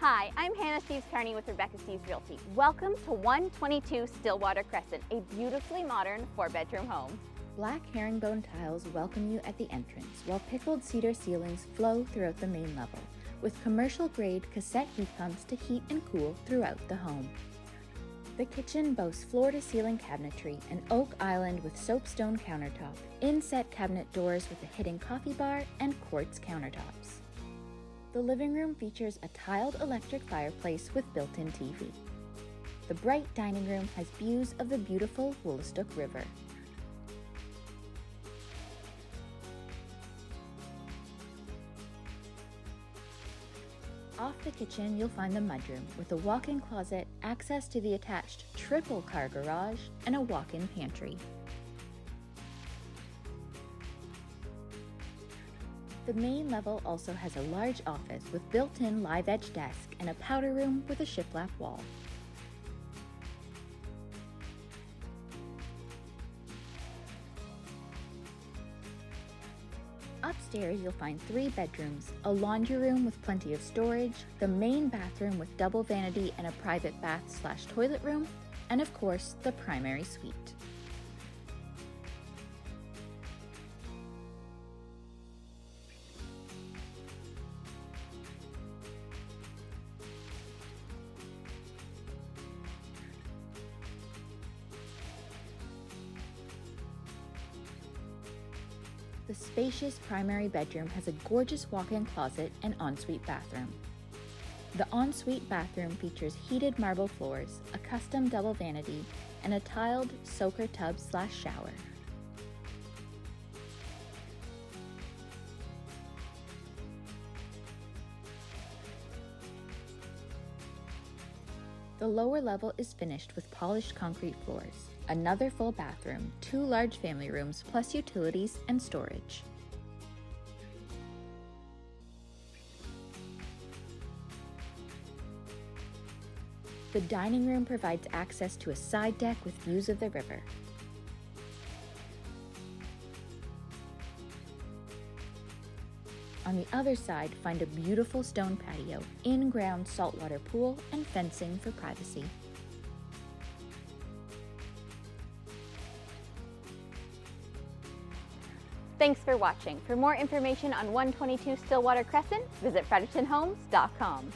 Hi, I'm Hannah Steves Carney with Rebecca Steves Realty. Welcome to 122 Stillwater Crescent, a beautifully modern 4-bedroom home. Black herringbone tiles welcome you at the entrance, while pickled cedar ceilings flow throughout the main level, with commercial-grade cassette heat pumps to heat and cool throughout the home. The kitchen boasts floor-to-ceiling cabinetry, an oak island with soapstone countertop, inset cabinet doors with a hidden coffee bar, and quartz countertops. The living room features a tiled electric fireplace with built-in TV. The bright dining room has views of the beautiful Woolastook River. Off the kitchen, you'll find the mudroom with a walk-in closet, access to the attached triple-car garage, and a walk-in pantry. The main level also has a large office with built-in live-edge desk and a powder room with a shiplap wall. Upstairs, you'll find 3 bedrooms, a laundry room with plenty of storage, the main bathroom with double vanity and a private bath/toilet room, and of course, the primary suite. The spacious primary bedroom has a gorgeous walk-in closet and ensuite bathroom. The ensuite bathroom features heated marble floors, a custom double vanity, and a tiled soaker tub/shower. The lower level is finished with polished concrete floors, another full bathroom, 2 large family rooms, plus utilities and storage. The dining room provides access to a side deck with views of the river. On the other side, find a beautiful stone patio, in-ground saltwater pool, and fencing for privacy. Thanks for watching. For more information on 122 Stillwater Crescent, visit frederictonhomes.com.